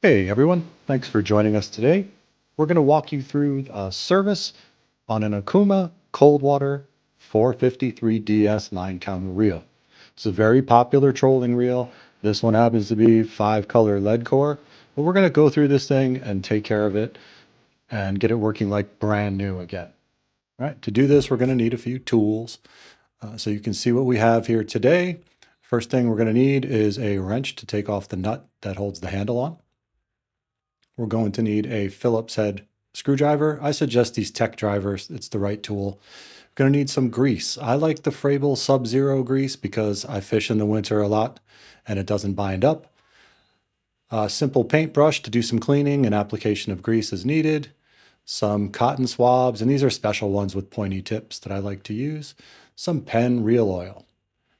Hey everyone, thanks for joining us today. We're going to walk you through a service on an Okuma Coldwater 453DS line counter reel. It's a very popular trolling reel. This one happens to be 5-color lead core, but we're going to go through this thing and take care of it and get it working like brand new again. All right, to do this, we're going to need a few tools. So you can see what we have here today. First thing we're going to need is a wrench to take off the nut that holds the handle on. We're going to need a Phillips head screwdriver. I suggest these tech drivers. It's the right tool. We're going to need some grease. I like the Frable Sub-Zero grease because I fish in the winter a lot and it doesn't bind up. A simple paintbrush to do some cleaning and application of grease is needed. Some cotton swabs, and these are special ones with pointy tips that I like to use. Some Penn reel oil.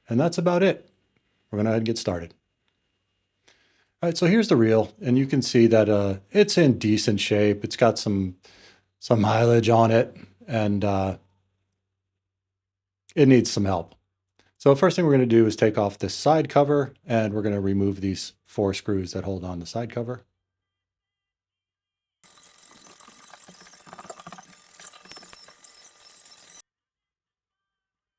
And that's about it. We're going to go ahead and get started. All right, so here's the reel, and you can see that it's in decent shape. It's got some mileage on it, and it needs some help. So first thing we're going to do is take off this side cover, and we're going to remove these 4 screws that hold on the side cover.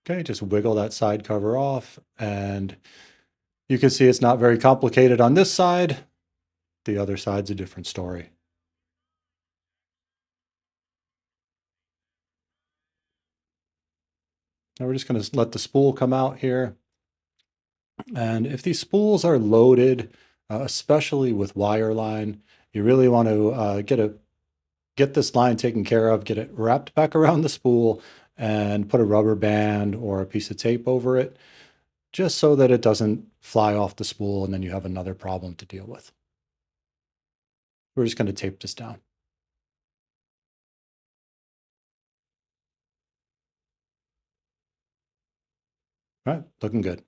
Okay, just wiggle that side cover off, and you can see it's not very complicated on this side. The other side's a different story. Now we're just going to let the spool come out here. And if these spools are loaded, especially with wire line, you really want to get this line taken care of, get it wrapped back around the spool, and put a rubber band or a piece of tape over it, just so that it doesn't fly off the spool and then you have another problem to deal with. We're just going to tape this down. All right, looking good.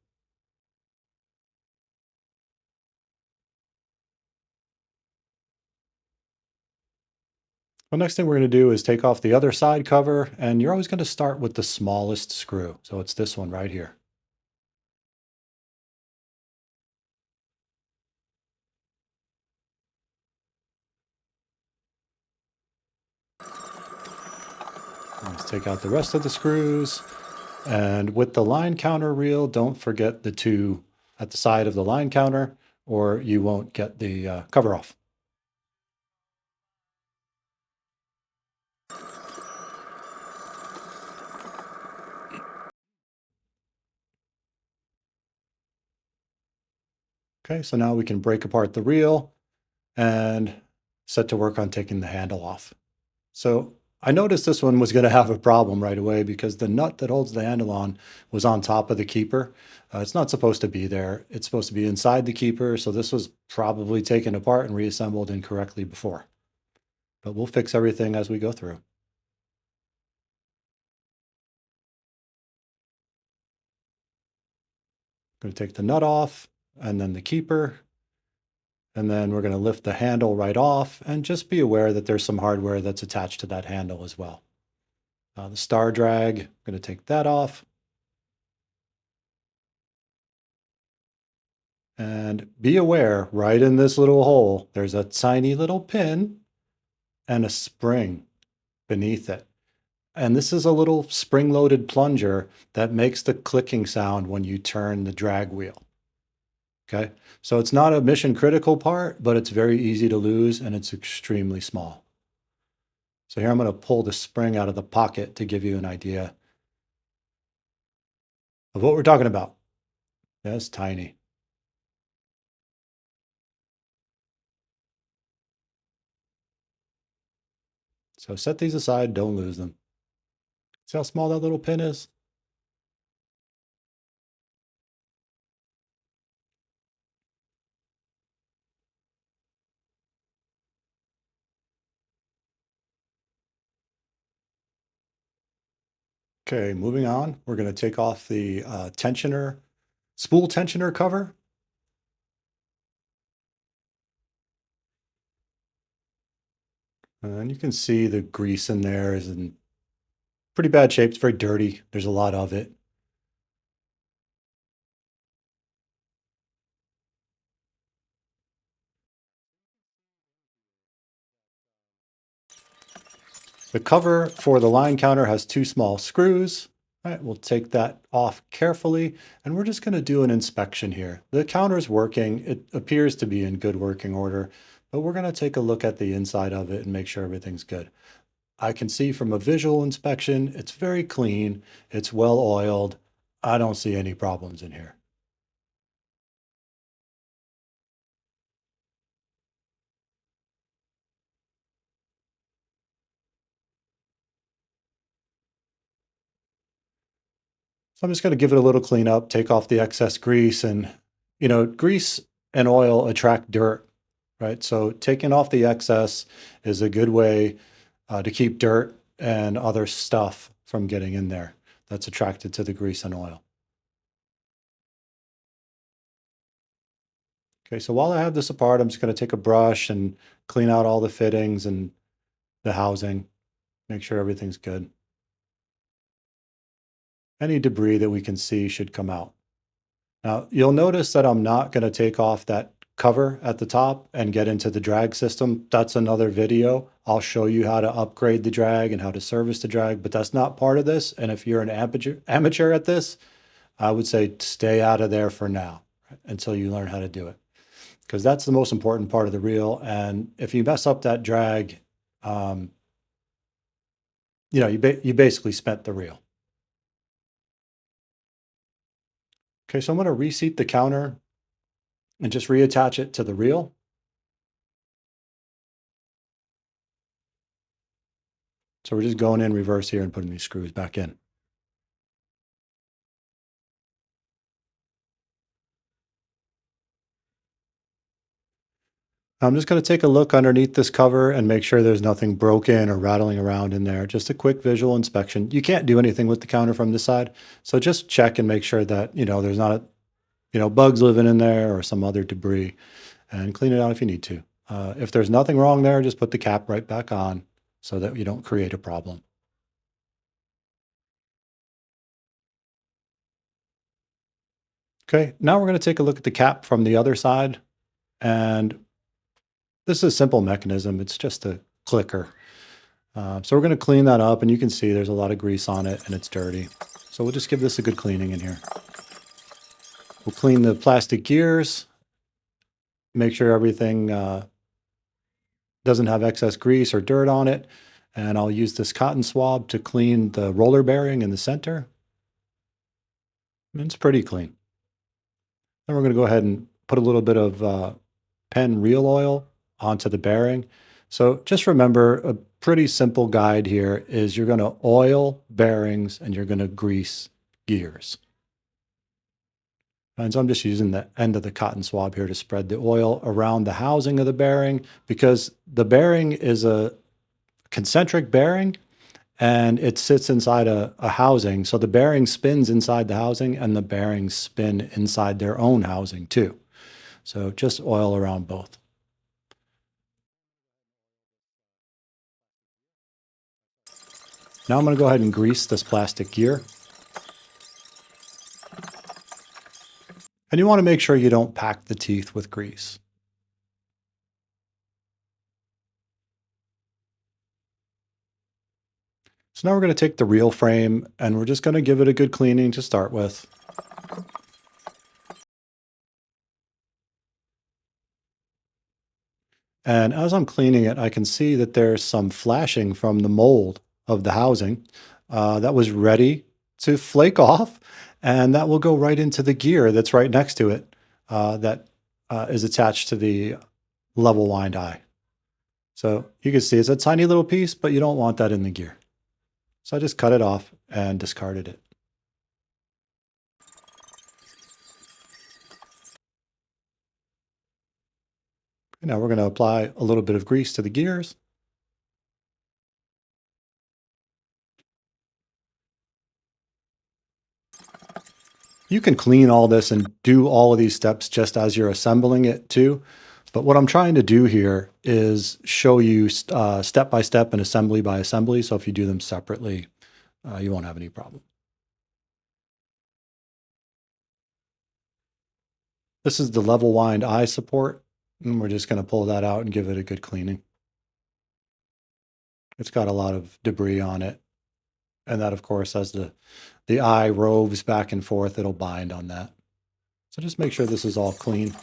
Well, next thing we're going to do is take off the other side cover, and you're always going to start with the smallest screw. So it's this one right here. Let's take out the rest of the screws. And with the line counter reel, don't forget the 2 at the side of the line counter, or you won't get the cover off. Okay, so now we can break apart the reel and set to work on taking the handle off. So I noticed this one was going to have a problem right away because the nut that holds the handle on was on top of the keeper. It's not supposed to be there. It's supposed to be inside the keeper. So this was probably taken apart and reassembled incorrectly before. But we'll fix everything as we go through. Going to take the nut off and then the keeper. And then we're going to lift the handle right off and just be aware that there's some hardware that's attached to that handle as well. The star drag, I'm going to take that off. And be aware, right in this little hole, there's a tiny little pin and a spring beneath it. And this is a little spring-loaded plunger that makes the clicking sound when you turn the drag wheel. Okay, so it's not a mission critical part, but it's very easy to lose and it's extremely small. So here I'm going to pull the spring out of the pocket to give you an idea of what we're talking about. Yeah, it's tiny. So set these aside, don't lose them. See how small that little pin is? Okay, moving on, we're going to take off the spool tensioner cover. And you can see the grease in there is in pretty bad shape. It's very dirty. There's a lot of it. The cover for the line counter has two small screws. All right, we'll take that off carefully, and we're just going to do an inspection here. The counter is working. It appears to be in good working order, but we're going to take a look at the inside of it and make sure everything's good. I can see from a visual inspection, it's very clean. It's well oiled. I don't see any problems in here. So I'm just going to give it a little cleanup, take off the excess grease, and grease and oil attract dirt, right? So taking off the excess is a good way to keep dirt and other stuff from getting in there that's attracted to the grease and oil. Okay, so while I have this apart, I'm just going to take a brush and clean out all the fittings and the housing, make sure everything's good. Any debris that we can see should come out. Now, you'll notice that I'm not going to take off that cover at the top and get into the drag system. That's another video. I'll show you how to upgrade the drag and how to service the drag, but that's not part of this. And if you're an amateur at this, I would say stay out of there for now until you learn how to do it, because that's the most important part of the reel. And if you mess up that drag, you basically spent the reel. Okay, so I'm going to reseat the counter and just reattach it to the reel. So we're just going in reverse here and putting these screws back in. I'm just going to take a look underneath this cover and make sure there's nothing broken or rattling around in there. Just a quick visual inspection. You can't do anything with the counter from this side. So just check and make sure that, there's not, bugs living in there or some other debris, and clean it out if you need to. If there's nothing wrong there, just put the cap right back on so that you don't create a problem. Okay, now we're going to take a look at the cap from the other side. And this is a simple mechanism. It's just a clicker. So we're going to clean that up, and you can see there's a lot of grease on it and it's dirty. So we'll just give this a good cleaning in here. We'll clean the plastic gears, make sure everything doesn't have excess grease or dirt on it. And I'll use this cotton swab to clean the roller bearing in the center. And it's pretty clean. Then we're going to go ahead and put a little bit of pen reel oil onto the bearing. So just remember, a pretty simple guide here is you're going to oil bearings and you're going to grease gears. And so I'm just using the end of the cotton swab here to spread the oil around the housing of the bearing, because the bearing is a concentric bearing and it sits inside a housing. So the bearing spins inside the housing and the bearings spin inside their own housing too. So just oil around both. Now I'm going to go ahead and grease this plastic gear. And you want to make sure you don't pack the teeth with grease. So now we're going to take the reel frame and we're just going to give it a good cleaning to start with. And as I'm cleaning it, I can see that there's some flashing from the mold of the housing that was ready to flake off, and that will go right into the gear that's right next to it that is attached to the level wind eye. So you can see it's a tiny little piece, but you don't want that in the gear. So I just cut it off and discarded it. Now we're going to apply a little bit of grease to the gears. You can clean all this and do all of these steps just as you're assembling it too. But what I'm trying to do here is show you step by step and assembly by assembly. So if you do them separately, you won't have any problem. This is the level wind eye support, and we're just going to pull that out and give it a good cleaning. It's got a lot of debris on it. And that, of course, as the eye roves back and forth, it'll bind on that. So just make sure this is all clean.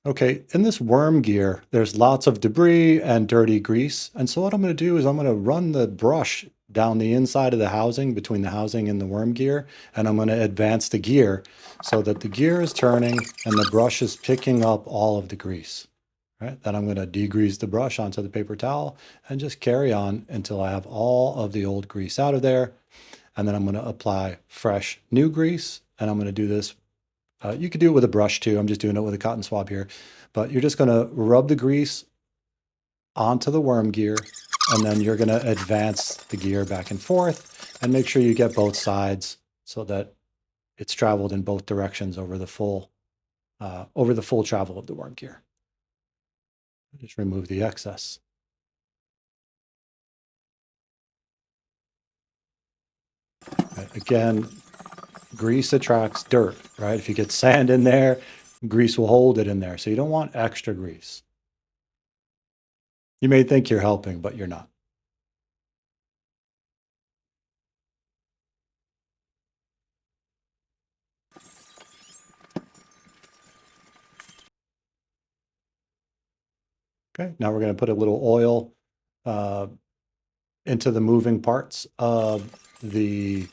Okay, in this worm gear, there's lots of debris and dirty grease. And so what I'm going to do is I'm going to run the brush down the inside of the housing, between the housing and the worm gear, and I'm going to advance the gear so that the gear is turning and the brush is picking up all of the grease. Right? Then I'm going to degrease the brush onto the paper towel and just carry on until I have all of the old grease out of there. And then I'm going to apply fresh new grease, and I'm going to do this. You could do it with a brush too. I'm just doing it with a cotton swab here. But you're just going to rub the grease onto the worm gear, and then you're going to advance the gear back and forth and make sure you get both sides so that it's traveled in both directions over the full travel of the worm gear. Just remove the excess. Right. Again, grease attracts dirt, right? If you get sand in there, grease will hold it in there. So you don't want extra grease. You may think you're helping, but you're not. Okay, now we're going to put a little oil into the moving parts of the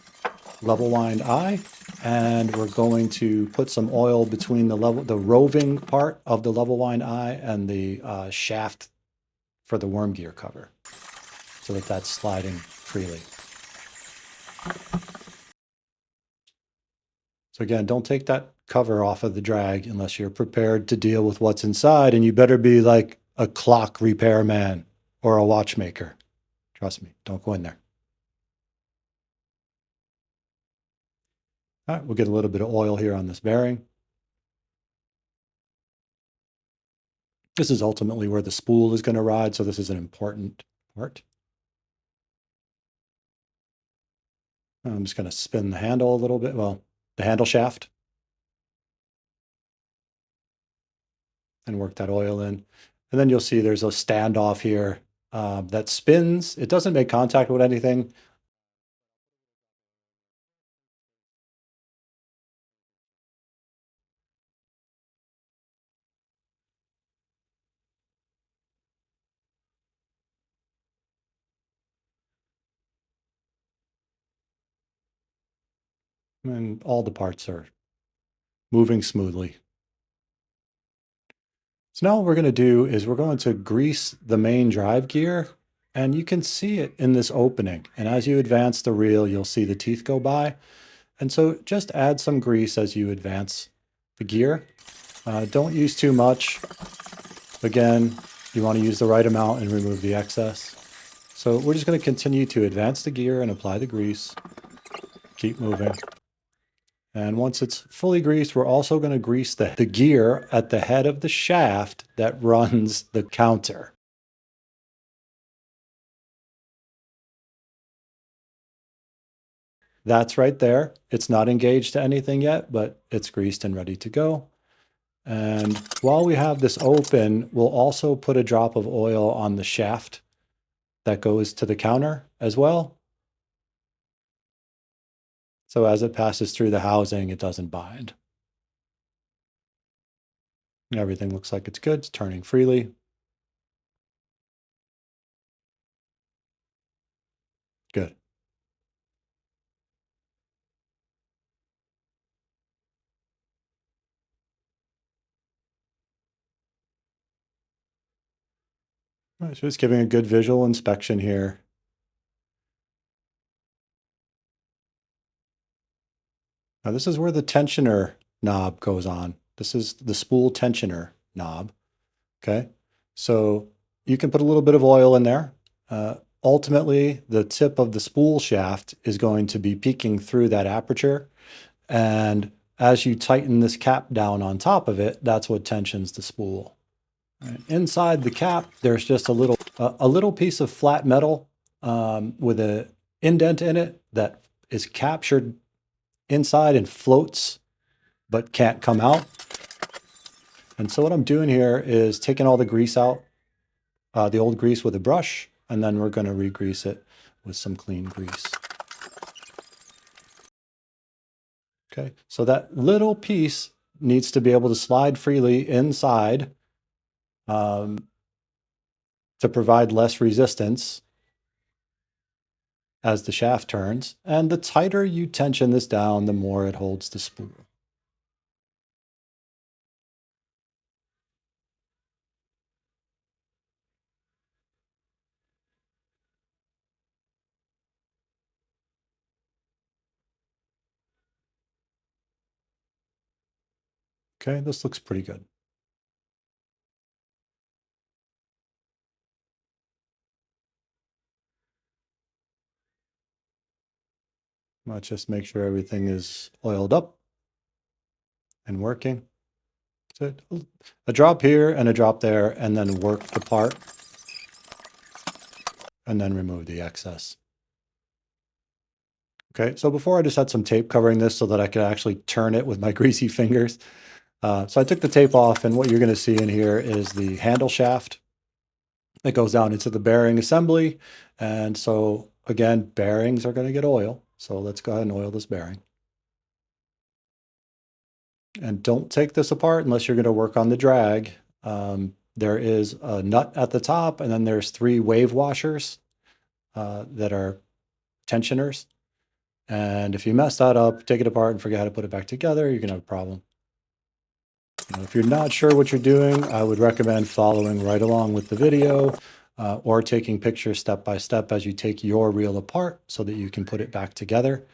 level lined eye, and we're going to put some oil between the roving part of the level lined eye and the shaft for the worm gear cover, so that that's sliding freely. So again, don't take that cover off of the drag unless you're prepared to deal with what's inside, and you better be like a clock repairman or a watchmaker. Trust me, don't go in there. All right, we'll get a little bit of oil here on this bearing. This is ultimately where the spool is going to ride, so this is an important part. I'm just going to spin the handle a little bit, well, the handle shaft, and work that oil in. And then you'll see there's a standoff here that spins. It doesn't make contact with anything. And all the parts are moving smoothly. So now what we're going to do is we're going to grease the main drive gear, and you can see it in this opening. And as you advance the reel, you'll see the teeth go by. And so just add some grease as you advance the gear. Don't use too much. Again, you want to use the right amount and remove the excess. So we're just going to continue to advance the gear and apply the grease. Keep moving. And once it's fully greased, we're also going to grease the gear at the head of the shaft that runs the counter. That's right there. It's not engaged to anything yet, but it's greased and ready to go. And while we have this open, we'll also put a drop of oil on the shaft that goes to the counter as well. So as it passes through the housing, it doesn't bind. Everything looks like it's good. It's turning freely. Good. All right, so just giving a good visual inspection here. Now this is where the tensioner knob goes on. This is the spool tensioner knob. Okay, so you can put a little bit of oil in there. Ultimately, the tip of the spool shaft is going to be peeking through that aperture. And as you tighten this cap down on top of it, that's what tensions the spool. Right. Inside the cap, there's just a little piece of flat metal with an indent in it that is captured inside and floats, but can't come out. And so what I'm doing here is taking all the grease out, the old grease with a brush, and then we're going to re-grease it with some clean grease. Okay, so that little piece needs to be able to slide freely inside to provide less resistance as the shaft turns. And the tighter you tension this down, the more it holds the spool. Okay, this looks pretty good. Let's just make sure everything is oiled up and working. So a drop here and a drop there, and then work the part, and then remove the excess. Okay, so before I just had some tape covering this so that I could actually turn it with my greasy fingers. So I took the tape off, and what you're going to see in here is the handle shaft that goes down into the bearing assembly. And so again, bearings are going to get oil. So let's go ahead and oil this bearing. And don't take this apart unless you're going to work on the drag. There is a nut at the top, and then there's 3 wave washers that are tensioners. And if you mess that up, take it apart and forget how to put it back together, you're going to have a problem. If you're not sure what you're doing, I would recommend following right along with the video or taking pictures step by step as you take your reel apart so that you can put it back together.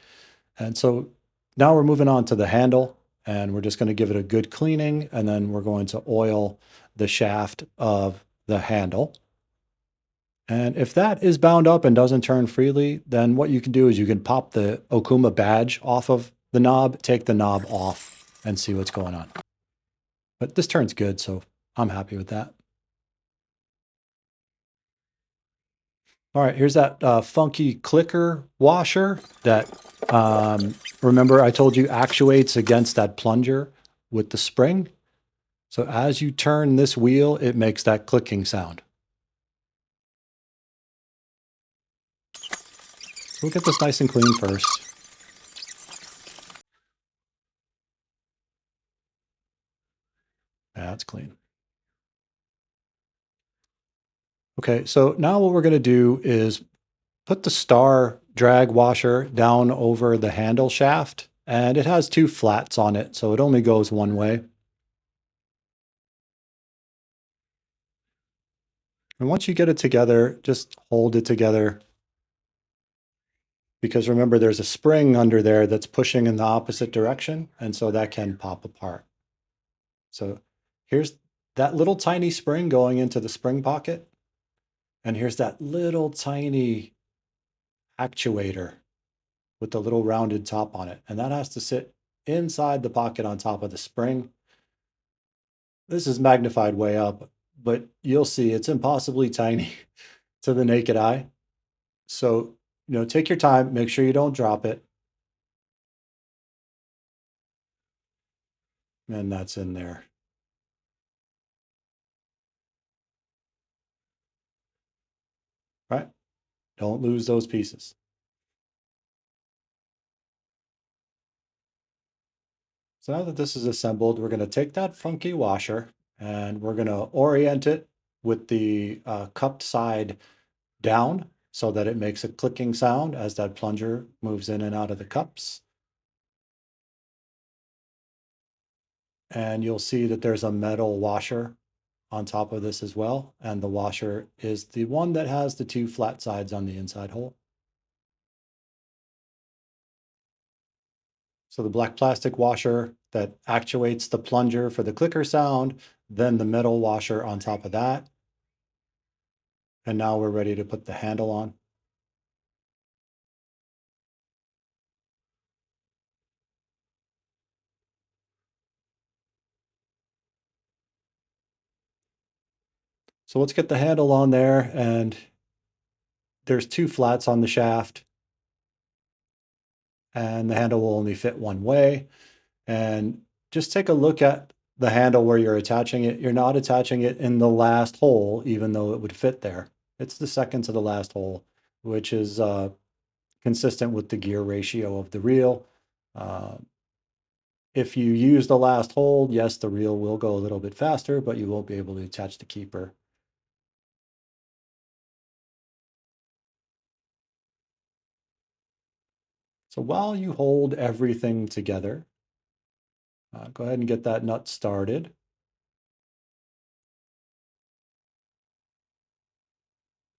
And so now we're moving on to the handle, and we're just going to give it a good cleaning, and then we're going to oil the shaft of the handle. And if that is bound up and doesn't turn freely, then what you can do is you can pop the Okuma badge off of the knob, take the knob off, and see what's going on. But this turns good, so I'm happy with that. All right, here's that funky clicker washer that, remember I told you actuates against that plunger with the spring. So as you turn this wheel, it makes that clicking sound. So we'll get this nice and clean first. That's clean. Okay, so now what we're going to do is put the star drag washer down over the handle shaft, and it has 2 flats on it, so it only goes one way. And once you get it together, just hold it together, because remember there's a spring under there that's pushing in the opposite direction, and so that can pop apart. So here's that little tiny spring going into the spring pocket, and here's that little tiny actuator with the little rounded top on it, and that has to sit inside the pocket on top of the spring. This is magnified way up, but you'll see it's impossibly tiny to the naked eye. So, take your time, make sure you don't drop it. And that's in there. Right? Don't lose those pieces. So now that this is assembled, we're going to take that funky washer and we're going to orient it with the cupped side down so that it makes a clicking sound as that plunger moves in and out of the cups. And you'll see that there's a metal washer on top of this as well. And the washer is the one that has the 2 flat sides on the inside hole. So the black plastic washer that actuates the plunger for the clicker sound, then the metal washer on top of that. And now we're ready to put the handle on. So let's get the handle on there, and there's 2 flats on the shaft. and the handle will only fit one way. And just take a look at the handle where you're attaching it. You're not attaching it in the last hole, even though it would fit there. It's the second to the last hole, which is consistent with the gear ratio of the reel. If you use the last hole, yes, the reel will go a little bit faster, but you won't be able to attach the keeper. So while you hold everything together, go ahead and get that nut started.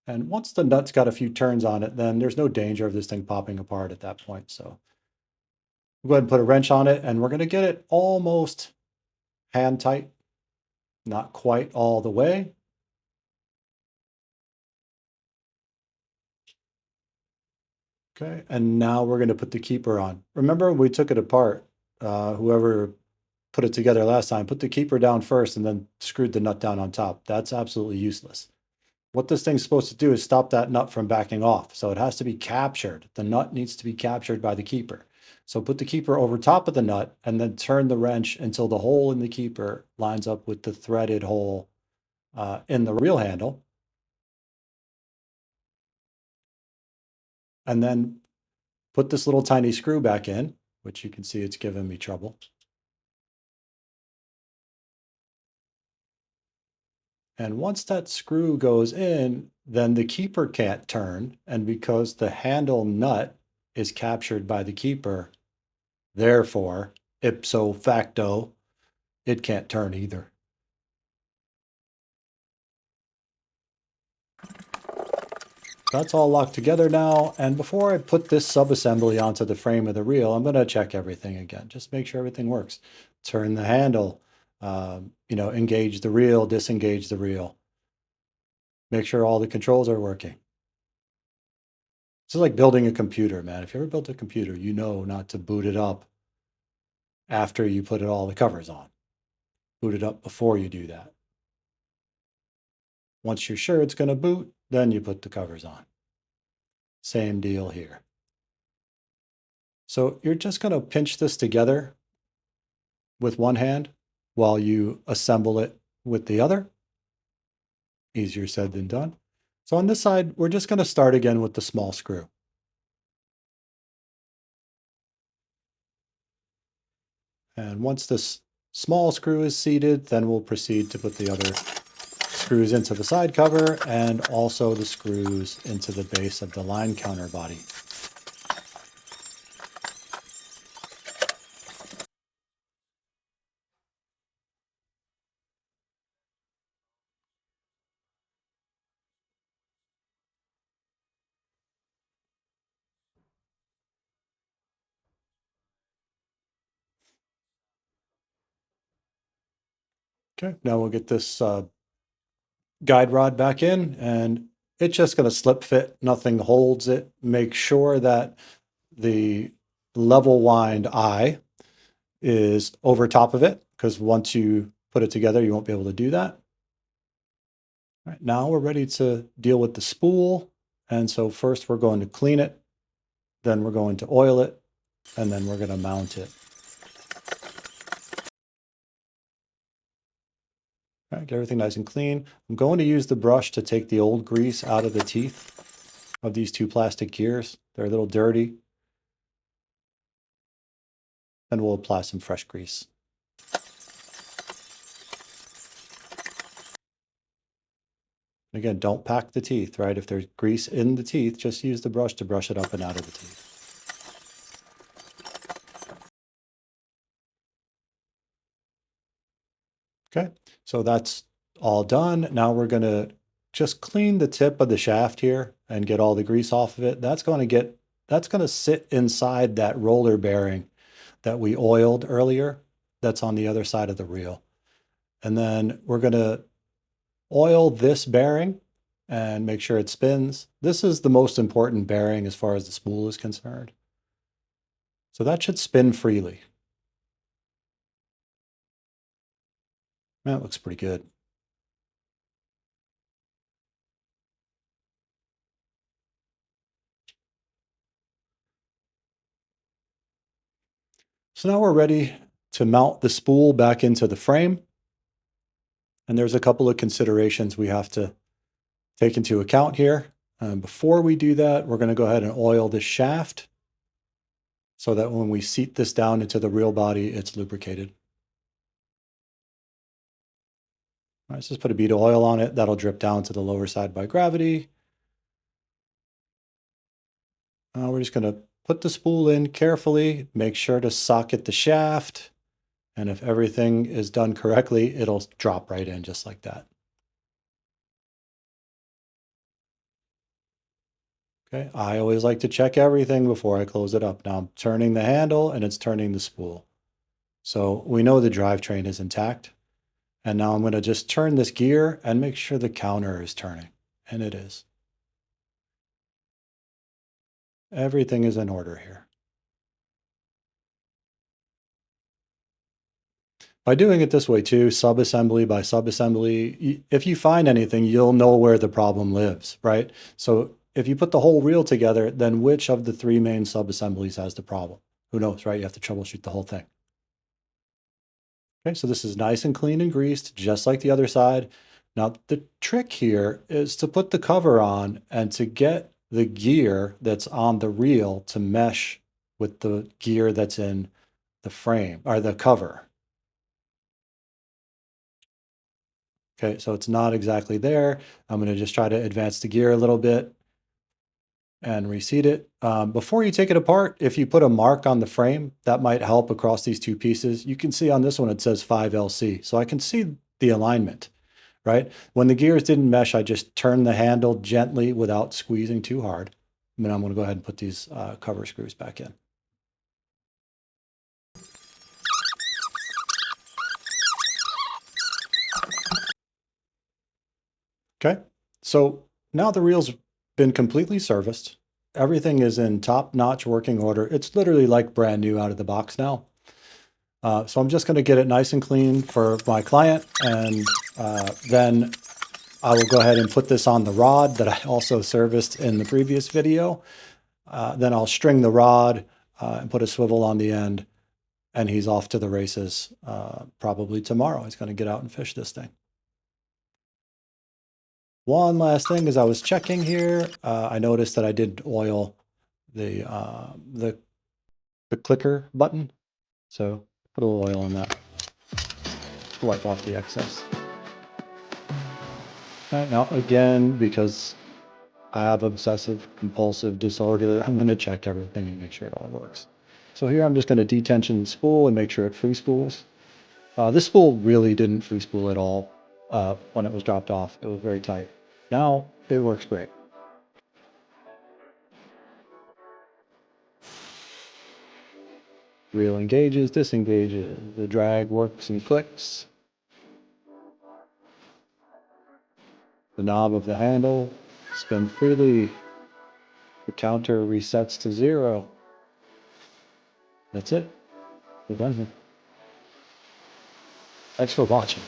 And once the nut's got a few turns on it, then there's no danger of this thing popping apart at that point. So we'll go ahead and put a wrench on it, and we're going to get it almost hand tight, not quite all the way. Okay, and now we're going to put the keeper on. Remember, we took it apart. Whoever put it together last time, put the keeper down first and then screwed the nut down on top. That's absolutely useless. What this thing's supposed to do is stop that nut from backing off. So it has to be captured. The nut needs to be captured by the keeper. So put the keeper over top of the nut and then turn the wrench until the hole in the keeper lines up with the threaded hole in the reel handle. And then put this little tiny screw back in, which you can see it's giving me trouble. And once that screw goes in, then the keeper can't turn. And because the handle nut is captured by the keeper, therefore, ipso facto, it can't turn either. That's all locked together now. And before I put this subassembly onto the frame of the reel, I'm going to check everything again. Just make sure everything works. Turn the handle, engage the reel, disengage the reel. Make sure all the controls are working. It's like building a computer, man. If you ever built a computer, you know not to boot it up after you put all the covers on. Boot it up before you do that. Once you're sure it's going to boot, then you put the covers on. Same deal here. So you're just going to pinch this together with one hand while you assemble it with the other. Easier said than done. So on this side, we're just going to start again with the small screw. And once this small screw is seated, then we'll proceed to put the other screws into the side cover and also the screws into the base of the line counter body. Okay, now we'll get this guide rod back in, and it's just going to slip fit. Nothing holds it. Make sure that the level wind eye is over top of it, because once you put it together, you won't be able to do that. All right, now we're ready to deal with the spool. And so first we're going to clean it, then we're going to oil it, and then we're going to mount it. All right, get everything nice and clean. I'm going to use the brush to take the old grease out of the teeth of these two plastic gears. They're a little dirty. And we'll apply some fresh grease. Again, don't pack the teeth, right? If there's grease in the teeth, just use the brush to brush it up and out of the teeth. Okay, so that's all done. Now we're going to just clean the tip of the shaft here and get all the grease off of it. That's going to sit inside that roller bearing that we oiled earlier. That's on the other side of the reel. And then we're going to oil this bearing and make sure it spins. This is the most important bearing as far as the spool is concerned. So that should spin freely. That looks pretty good. So now we're ready to mount the spool back into the frame. And there's a couple of considerations we have to take into account here. Before we do that, we're going to go ahead and oil this shaft so that when we seat this down into the real body, it's lubricated. All right, let's just put a bead of oil on it. That'll drip down to the lower side by gravity. We're just going to put the spool in carefully, make sure to socket the shaft. And if everything is done correctly, it'll drop right in just like that. Okay, I always like to check everything before I close it up. Now I'm turning the handle and it's turning the spool. So we know the drivetrain is intact. And now I'm going to just turn this gear and make sure the counter is turning. And it is. Everything is in order here. By doing it this way too, sub-assembly by sub-assembly, if you find anything, you'll know where the problem lives, right? So if you put the whole reel together, then which of the three main sub-assemblies has the problem? Who knows, right? You have to troubleshoot the whole thing. Okay, so this is nice and clean and greased, just like the other side. Now, the trick here is to put the cover on and to get the gear that's on the reel to mesh with the gear that's in the frame or the cover. Okay, so it's not exactly there. I'm going to just try to advance the gear a little bit and reseat it. Before you take it apart, if you put a mark on the frame, that might help across these two pieces. You can see on this one, it says 5LC. So I can see the alignment, right? When the gears didn't mesh, I just turned the handle gently without squeezing too hard. And then I'm going to go ahead and put these cover screws back in. Okay, so now the reel's been completely serviced. Everything is in top-notch working order. It's literally like brand new out of the box now. So I'm just going to get it nice and clean for my client, and then I will go ahead and put this on the rod that I also serviced in the previous video. Then I'll string the rod and put a swivel on the end, and he's off to the races probably tomorrow. He's going to get out and fish this thing. One last thing, as I was checking here, I noticed that I didn't oil the clicker button. So put a little oil on that to wipe off the excess. All right, now again, because I have obsessive compulsive disorder, I'm going to check everything and make sure it all works. So here I'm just going to detension the spool and make sure it free spools. This spool really didn't free spool at all when it was dropped off. It was very tight. Now it works great. Reel engages, disengages, the drag works and clicks. The knob of the handle spin freely. The counter resets to 0. That's it. We're done here. Thanks for watching.